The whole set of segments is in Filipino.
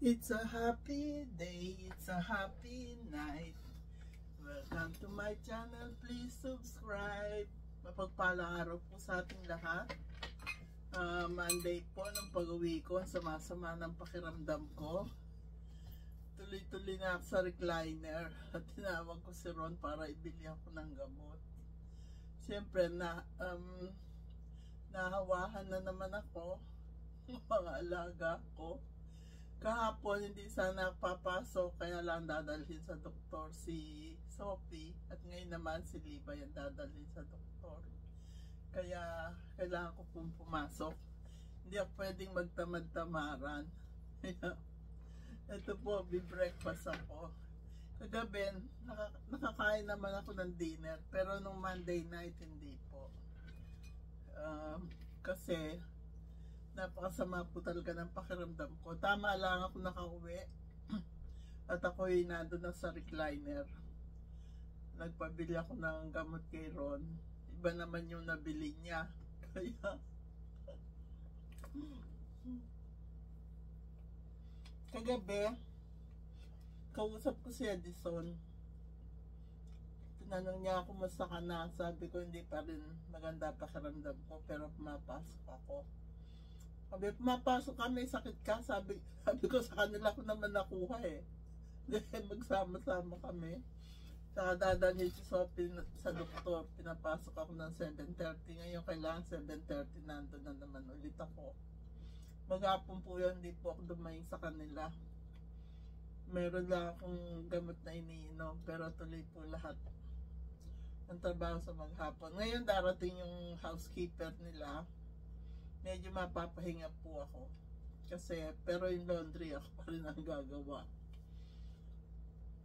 It's a happy day, it's a happy night. Welcome to my channel, please subscribe. Mapagpalang araw po sa ating lahat. Monday po ng pag-uwi ko, sama-sama ng pakiramdam ko. Tuloy-tuloy na ako sa recliner at tinawag ko si Ron para ibili ako ng gamot. Siyempre nahawahan na naman ako ng mga alaga ko. Kahapon hindi sana papasok, kaya lang dadalhin sa doktor si Sophie, at ngayon naman si Libay ang dadalhin sa doktor. Kaya kailangan ko pong pumasok. Hindi ako pwedeng magtamad-tamaran. Ito po, breakfast ako. Kagabi, nakakain naman ako ng dinner, pero nung Monday night hindi po. Kasi napakasama po talaga ng pakiramdam ko. Tama lang ako nakauwi at ako'y nandun na sa recliner. Nagpabili ako ng gamot kay Ron. Iba naman yung nabili niya. Kaya kagabi kausap ko si Edison. Tinanong niya ako musta ka na. Sabi ko hindi pa rin maganda pakiramdam ko, pero pumapasok ako. Sabi, pumapasok kami, sakit ka. Sabi ko sa kanila ko naman nakuha eh. Dahil magsama-sama kami. Saka dadalhin si Sophie sa doktor. Pinapasok ako ng 7:30. Ngayon kailangan 7:30 nandun na naman ulit ako. Maghapon po yun, hindi po ako dumaing sa kanila. Meron lang akong gamot na iniinom, pero tuloy po lahat ang trabaho sa maghapon. Ngayon darating yung housekeeper nila. Medyo mapapahinga po ako. Pero yung laundry ako pa rin ang gagawa.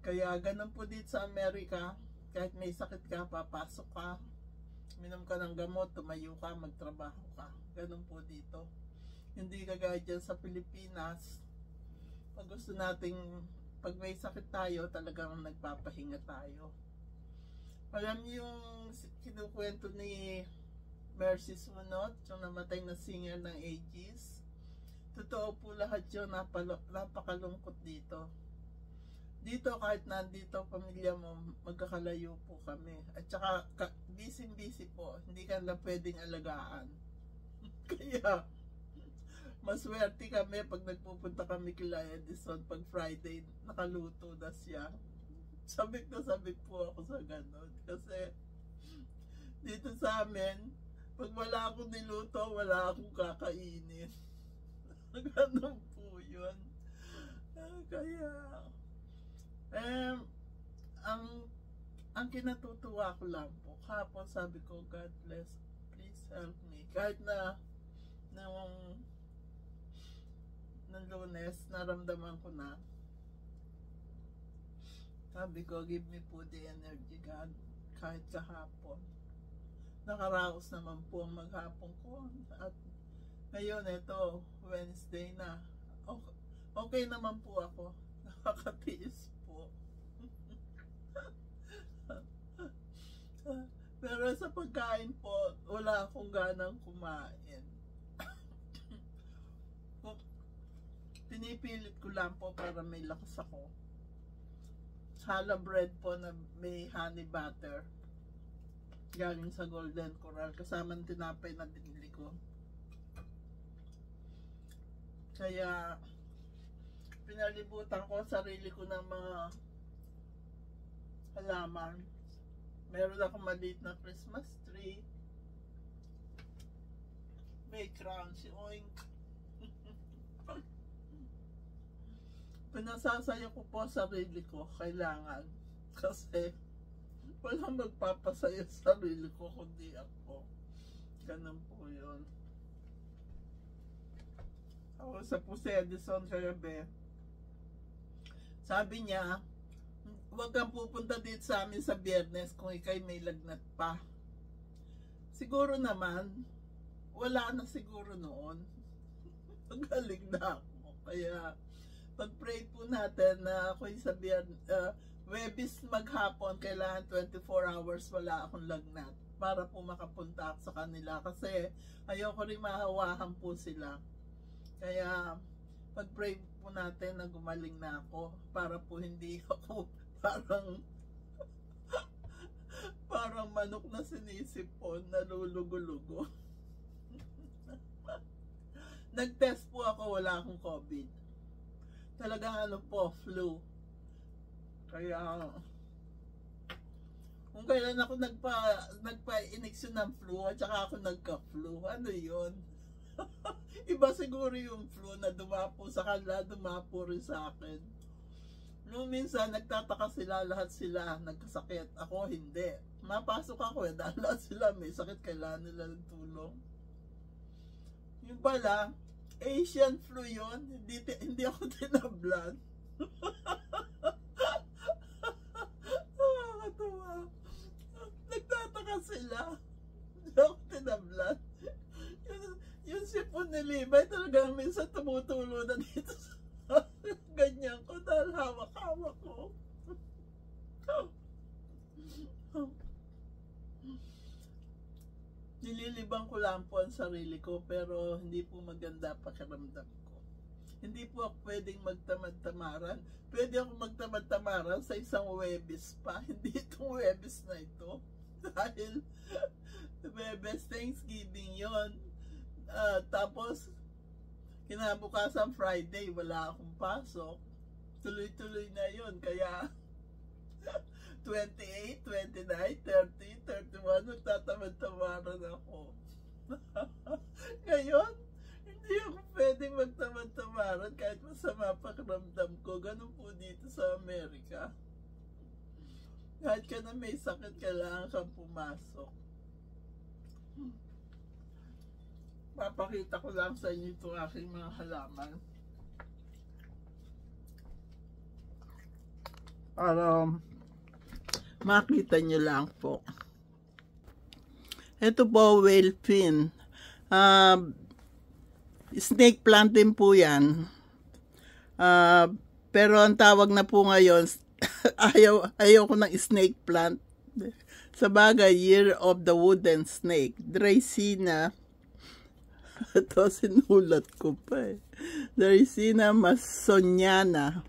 Kaya ganun po dito sa Amerika. Kahit may sakit ka, papasok ka, minom ka ng gamot, tumayo ka, magtrabaho ka. Ganun po dito. Hindi kagaya dyan sa Pilipinas. Pag gusto nating, pag may sakit tayo, talagang nagpapahinga tayo. Alam niyo yung kinukwento ni Mercy Sunot, yung namatay na singer ng Aegis. Totoo po lahat yun, napakalungkot dito. Dito kahit nandito pamilya mo, magkakalayo po kami. At saka busy po, hindi ka na pwedeng alagaan. Kaya maswerte kami pag nagpupunta kami kila Edison. Pag Friday, nakaluto na siya. Sabik po ako sa ganun. Kasi dito sa amin, pag wala akong niluto, wala akong kakainin. Ganun po yun. Kaya, ang kinatutuwa ko lang po, kahapon sabi ko, God bless, please help me. Kahit na, ng Lunes, naramdaman ko na, sabi ko, give me po the energy, God, kahit kahapon. Nakaraos naman po ang maghapon ko. At ngayon, ito, Wednesday na. Okay naman po ako. Nakakatiis po. Pero sa pagkain po, wala akong ganang kumain. Pinipilit ko lang po para may lakas ako. Challah bread po na may honey butter. Galing sa Golden Corral, kasama ng tinapay na binili ko. Kaya pinalibutan ko sarili ko ng mga halaman. Meron akong maliit na Christmas tree. May crunchy oink. Pinasasaya ko po sarili ko, kailangan. Kasi walang magpapasaya sa sarili ko kundi ako. Ganun po yun. Ako sa po si Edison kagabi. Sabi niya, huwag kang pupunta dito sa amin sa Biyernes kung ikay may lagnat pa. Siguro naman, wala na siguro noon. Magaling na ako. Kaya pag-pray po natin na ako'y sa Webis maghapon, kailangan 24 hours wala akong lagnat para po makapunta ako sa kanila. Kasi ayoko rin mahawahan po sila. Kaya pag-pray po po natin na gumaling na ako para po hindi ako parang manok na sinisipon, nalulugo-lugo. Nag-test po ako, wala akong COVID. Talagang ano po, flu. Kaya kung kailan ako nagpa-ineksyon ng flu at saka ako nagka-flu, ano yun? Iba siguro yung flu na dumapo sa kanila, dumapo rin sa akin. Nung minsan, nagtataka sila, lahat sila nagkasakit. Ako, hindi. Mapasok ako dahil lahat sila may sakit, kailangan nila ng tulong. Yung pala, Asian flu yun. Hindi ako tinablan. Nakakatawa. Nagtataka sila. Hindi ako tinablan. Yung sipon ni Libay talagang minsan tumutulo na dito sa ganyan ko dahil hawak-hawak ko. Nililibang ko lang po ang sarili ko pero hindi po maganda pakiramdam ko. Hindi po ako pwedeng magtamad-tamaran. Pwede ako magtamad-tamaran sa isang Huwebes pa. Hindi itong Huwebes na ito. Dahil Huwebes Thanksgiving yon. Tapos kinabukasan Friday wala akong pasok. Tuloy-tuloy na yon. Kaya 28, 29, 30, 31 nagtatamad-tamaran ako. Ngayon hindi ako pwedeng magtamad-tamaran kahit masama pakiramdam ko. Ganun po dito sa Amerika. Kahit ka na may sakit, kailangan kang pumasok. Papakita ko lang sa inyo itong aking mga halaman. Para makita nyo lang po. Ito po, whale fin. Snake plant din po yan. Pero ang tawag na po ngayon, ayaw ko ng snake plant. Sa bagay, Year of the Wooden Snake. Dracaena. Ito, sinulat ko pa eh. Dracaena masoniana.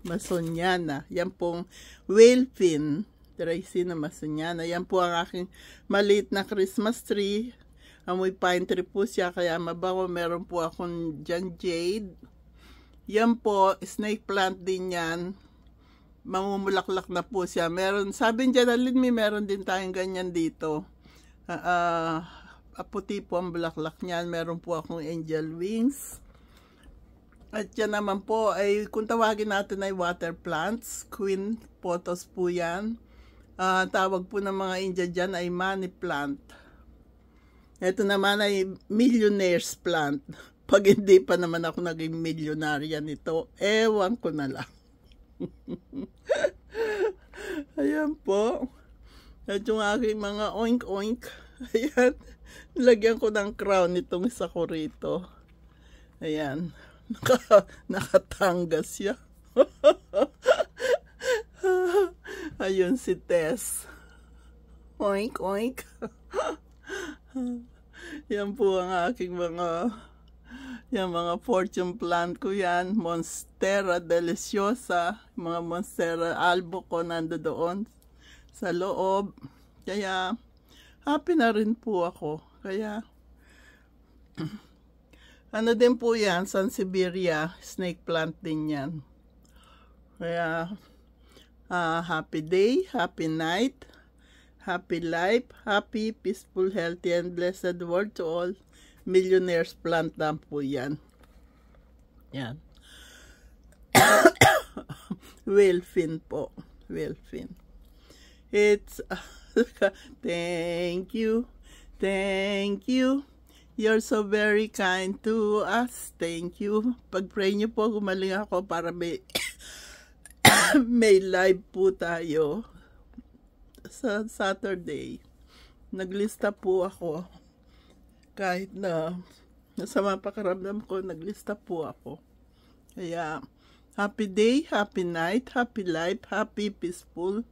Yan pong whale fin. Dracaena masoniana. Yan po ang aking maliit na Christmas tree. Amoy pine tree po siya, kaya mabango. Meron po akong dyan jade. Yan po, snake plant din yan. Mamumulaklak na po siya. Meron, sabi niya, meron din tayong ganyan dito. Puti po ang bulaklak niyan. Meron po akong angel wings. At yan naman po ay, kung tawagin natin ay water plants. Queen pothos po yan. Tawag po ng mga India dyan ay money plant. Ito naman ay millionaire's plant. Pag hindi pa naman ako naging milyonarya nito, ewan ko na lang. Ayan po. At yung aking mga oink-oink. Ayan. Lagyan ko ng crown itong isa ko rito. Ayan. Nakatanggas siya. Ayun si Tess. Oink, oink. Yan po ang aking mga fortune plant ko yan. Monstera deliciosa. Mga Monstera albo ko nando doon sa loob. Kaya happy na rin po ako. Kaya ano din po yan, Sansevieria, snake plant din yan. Kaya happy day, happy night, happy life, happy, peaceful, healthy, and blessed world to all. Millionaires plant lang po yan. Yan. Whale fin po. Whale fin. It's thank you. Thank you. You're so very kind to us. Thank you. Pag-pray niyo po, gumaling ako para may may live po tayo sa Saturday. Naglista po ako. Kahit na masama pakiramdam ko, naglista po ako. Kaya, happy day, happy night, happy life, happy, peaceful,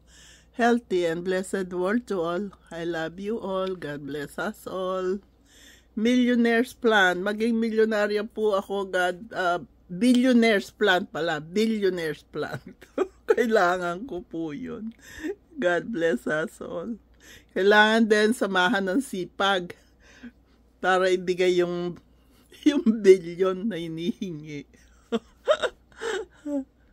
healthy, and blessed world to all. I love you all. God bless us all. Millionaires plan. Maging milyonarya po ako. God billionaire's plan pala. Billionaire's plan. Kailangan ko po yun. God bless us all. Kailangan din samahan ng sipag para ibigay yung billion na hinihingi.